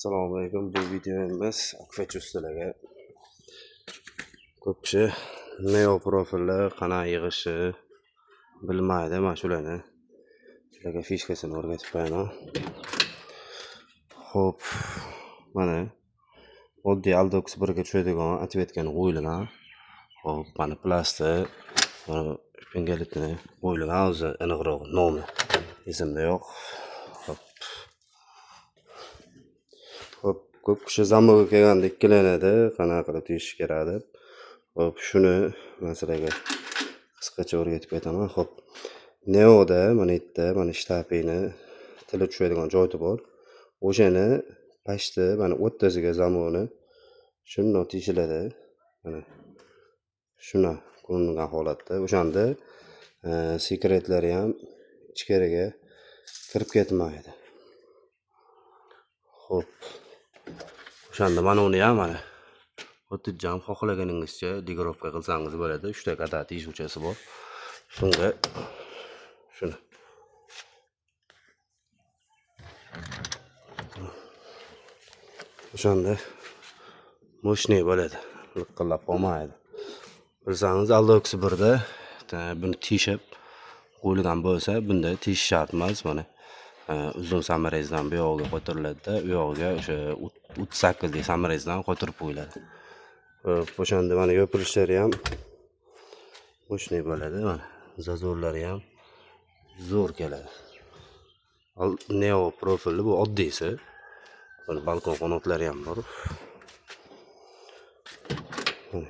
Assalomu alaykum. Bu videomiz akfachi ustalarga ko'p kishi neo profilni qanaqa yig'ishi bilmaydi. Mana shularni sizlarga fishkasini o'rgatib qo'yaman. Xo'p, mana oddiy Aldox 1 ga tushadigan atvetkani qo'yilgan. Xo'p, mana plastik, mana pengelitini qo'yilgan, o'zi aniqroq nomi esimda yo'q. Xo'p, ko'p kishi zamoga kelganda ikkilanadi, qanaqa qilib tegish kerak deb. Xo'p, shuni men sizlarga qisqacha o'rgatib ketaman. Xo'p, neoda mana yerda mana shtapini tili tushadigan joyi bor. O'shani pastda mana o'rtasiga zamoni shundoq teshiladi. Mana shuna ko'ringan holatda. O'shanda sekretlari ham ichkariga kirib ketmaydi. Xo'p, o'shanda mana uni ham mana o'tijam xohlaganingizcha dekorovka qilsangiz bo'ladi. 3 ta qada teshuvchasi bor. Shunga shuni o'shanda mo'shni bo'ladi. Liqillab qolmaydi. Bilsangiz Aldox 1 da buni teshib qo'yilgan bo'lsa, bunda teshish shart emas. Mana uzun samarezdan bu yoqqa qo'ytiriladi-da, u yoqqa o'sha 38 lik samarezdan qo'ytirib qo'yiladi. O'shanda mana yopilishlari ham mo'shni bo'ladi. Mana zazorlari ham zo'r keladi. Neo profilli bu oddiysi. Mana balkon qanotlari ham bor. Mana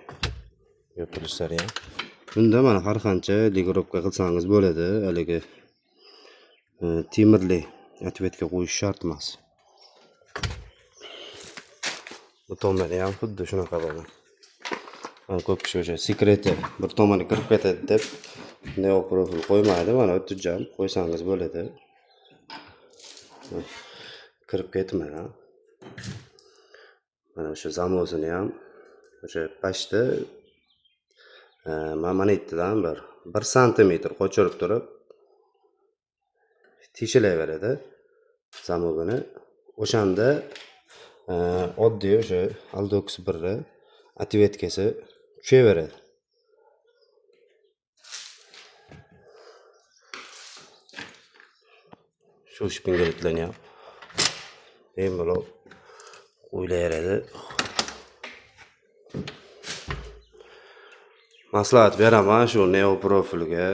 yopilishlari ham. Bunda mana har qancha dekorovka qilsangiz bo'ladi. Haligi temirli atvetka qo'yish shart emas. Bu tomoni ham xuddi shunaqa bo'ladi. Mana ko'p kishi o'sha sekreti bir tomoni kirib ketadi deb neo profil qo'ymaydi. Mana o'tijam qo'ysangiz bo'ladi. Kirib ketmaydi. Mana o'sha zamosini ham o'sha pastda mana yerdan 1 santimetr qochirib turib teshilaveradi zamogini. O'shanda oddiy o'sha Aldox 1 atvetkasi tushaveradi. Shu shpingelitlarni ham bemalol qo'yilaveradi. Maslahat beraman shu neo profilga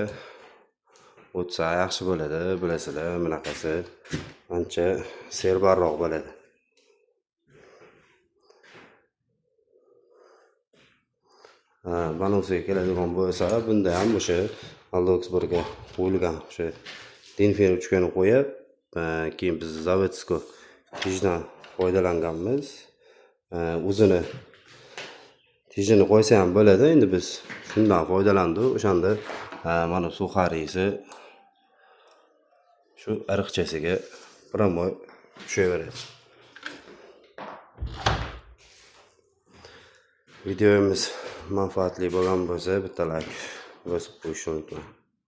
o'tsa yaxshi bo'ladi. Bilasizlar, bunaqasi ancha serbarroq bo'ladi. Banovsiga keladigan bo'lsa, bunda ham o'sha Aldox 1 ga qo'yilgan o'sha denfer uchgani qo'yib, keyin biz zavodsko tejdan foydalanganmiz. O'zini tejini qo'ysa ham bo'ladi. Endi biz shundan foydalandik. O'shanda mana suxarisi shu ariqchasiga promoy tushaveradi. Videomiz manfaatli bo'lgan bo'lsa, bitta like bosib qo'yishni unutmang.